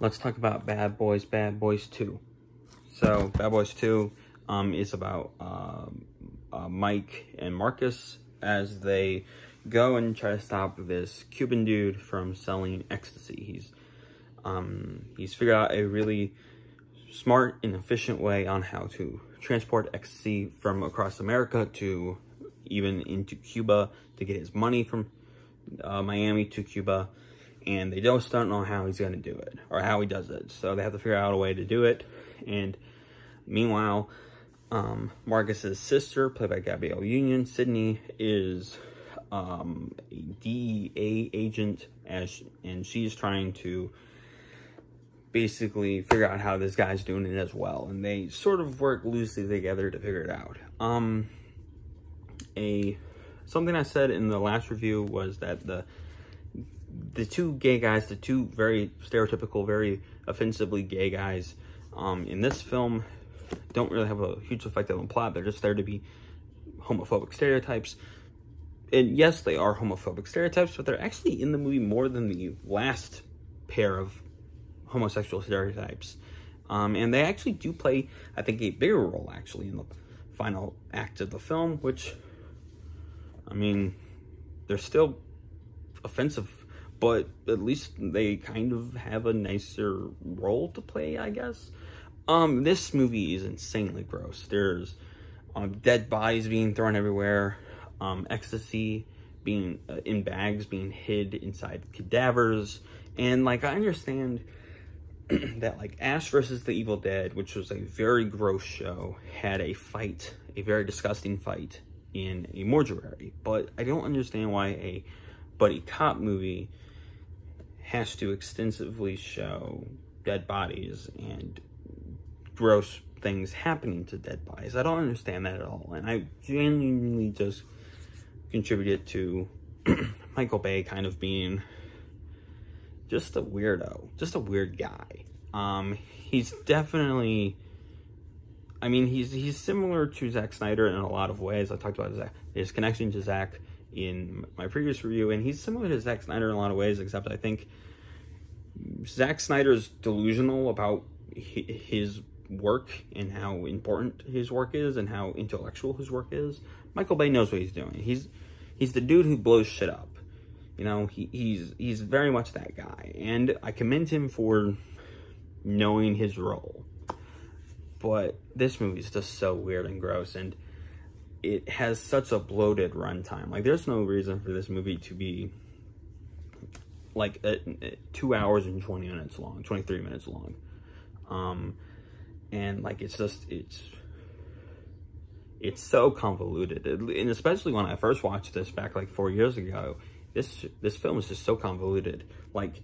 let's talk about Bad Boys 2. So, Bad Boys 2 is about Mike and Marcus as they go and try to stop this Cuban dude from selling ecstasy. He's figured out a really smart and efficient way on how to transport ecstasy from across America to even into Cuba to get his money from Miami to Cuba. And they just don't know how he's going to do it or how he does it. So they have to figure out a way to do it. And meanwhile, Marcus's sister, played by Gabrielle Union, Sydney, is a DEA agent, and she's trying to basically figure out how this guy's doing it as well. And they sort of work loosely together to figure it out. Something I said in the last review was that the two gay guys, the two very stereotypical, very offensively gay guys in this film don't really have a huge effect on the plot. They're just there to be homophobic stereotypes. And yes, they are homophobic stereotypes, but they're actually in the movie more than the last pair of homosexual stereotypes. And they actually do play, I think, a bigger role, actually, in the final act of the film, which, I mean, they're still offensive, but at least they kind of have a nicer role to play, I guess. This movie is insanely gross. There's dead bodies being thrown everywhere, ecstasy being in bags being hid inside cadavers, and like I understand that like Ash versus the Evil Dead, which was a very gross show, had a fight, a very disgusting fight in a mortuary, but I don't understand why a buddy cop movie has to extensively show dead bodies and gross things happening to dead bodies. I don't understand that at all, and I genuinely just contributed to Michael Bay kind of being just a weirdo, just a weird guy. He's definitely, I mean, he's similar to Zack Snyder in a lot of ways. I talked about his connection to Zack in my previous review, and he's similar to Zack Snyder in a lot of ways, except I think Zack Snyder's delusional about his work and how important his work is and how intellectual his work is. Michael Bay knows what he's doing. He's the dude who blows shit up. You know, he's very much that guy, and I commend him for knowing his role. But this movie is just so weird and gross, and it has such a bloated runtime. Like, there's no reason for this movie to be like 2 hours and 20 minutes long, 23 minutes long. And like, it's so convoluted, and especially when I first watched this back like 4 years ago, this film is just so convoluted. Like,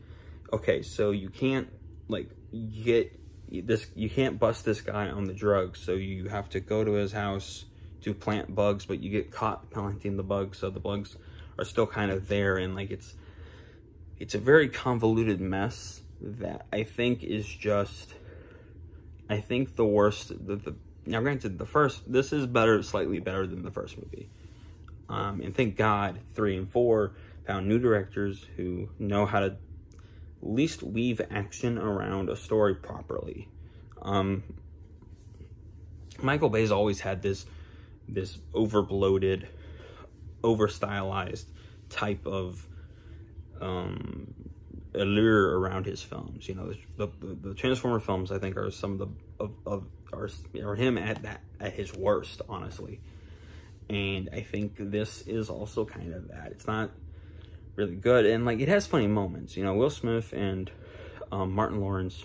okay, so you can't like you can't bust this guy on the drugs, so you have to go to his house to plant bugs, but you get caught planting the bugs, so the bugs are still kind of there, and like it's a very convoluted mess that I think is just, I think the worst. Now, granted, this is slightly better than the first movie. And thank God 3 and 4 found new directors who know how to at least weave action around a story properly. Michael Bay's always had this over-bloated, over-stylized type of allure around his films. You know, the Transformer films, I think, are some of are him at his worst, honestly. And I think this is also kind of that. It's not really good, and like, it has funny moments. You know, Will Smith and Martin Lawrence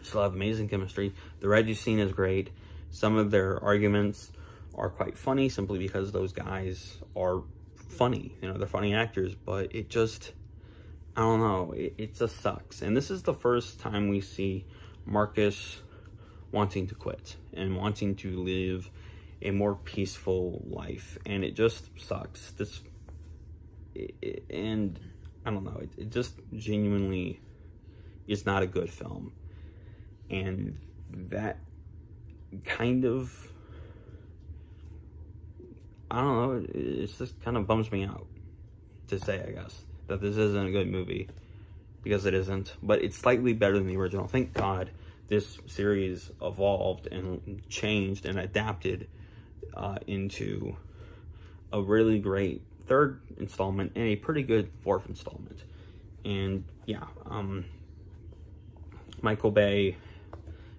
still have amazing chemistry. The Reggie scene is great. Some of their arguments are quite funny simply because those guys are funny. You know, they're funny actors, but it just, I don't know, it just sucks. And this is the first time we see Marcus wanting to quit and wanting to live a more peaceful life, and it just sucks. And I don't know, it just genuinely is not a good film, and that kind of, I don't know, it just kind of bums me out to say, I guess, that this isn't a good movie. because it isn't, but it's slightly better than the original. Thank God this series evolved and changed and adapted into a really great third installment and a pretty good fourth installment. And yeah, Michael Bay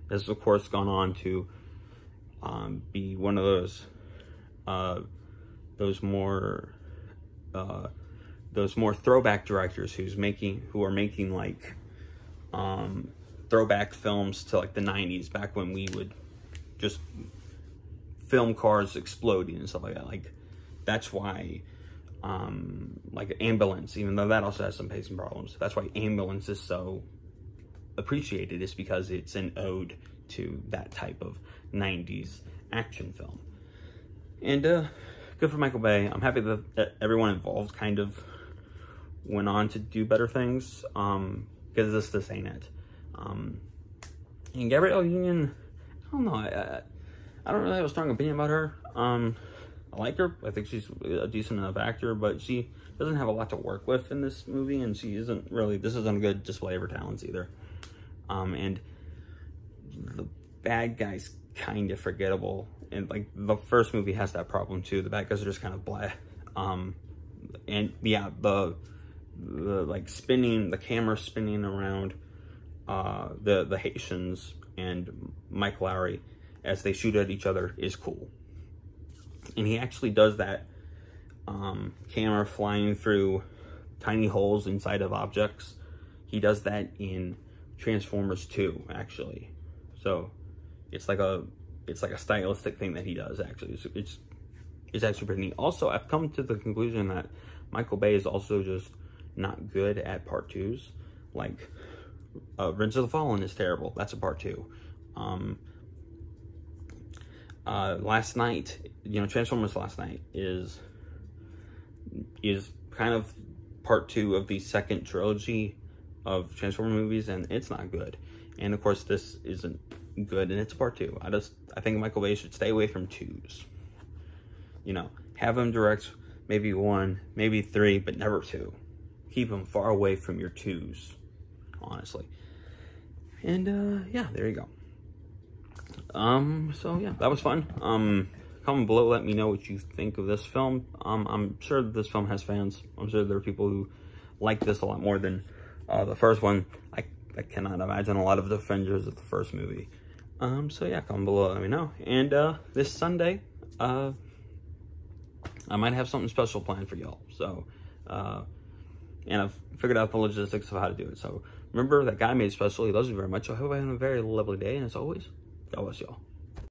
has of course gone on to be one of those more throwback directors who are making like throwback films to like the 90s, back when we would just film cars exploding and stuff like that. Like that's why like Ambulance, even though that also has some pacing problems, that's why Ambulance is so appreciated, is because it's an ode to that type of 90s action film. And good for Michael Bay. I'm happy that everyone involved kind of went on to do better things, because this ain't it. And Gabrielle Union, I don't know, I don't really have a strong opinion about her. I like her. I think she's a decent enough actor, but she doesn't have a lot to work with in this movie, and this isn't a good display of her talents either. And the bad guy's kind of forgettable, and like the first movie has that problem too. The bad guys are just kind of blah. And yeah, the like the camera spinning around the Haitians and Mike Lowry as they shoot at each other is cool. And he actually does that camera flying through tiny holes inside of objects. He does that in Transformers 2, actually. So it's like a stylistic thing that he does, actually. It's actually pretty neat. Also, I've come to the conclusion that Michael Bay is also just not good at part 2s. Like Revenge of the Fallen is terrible. That's a part 2. Last Night, Transformers Last Night is kind of part 2 of the second trilogy of Transformers movies, and it's not good. And of course this isn't good, and it's part 2. I think Michael Bay should stay away from 2s. Have him direct maybe 1, maybe 3, but never 2. Keep him far away from your 2s, honestly. And yeah, there you go. So yeah, that was fun. Comment below, let me know what you think of this film. I'm sure that this film has fans. I'm sure there are people who like this a lot more than the first one. I cannot imagine a lot of defenders of the first movie. So yeah, comment below, let me know. And this Sunday, I might have something special planned for y'all. So, and I've figured out the logistics of how to do it. So remember that God made special. He loves you very much. I hope I have a very lovely day. And as always, God bless y'all.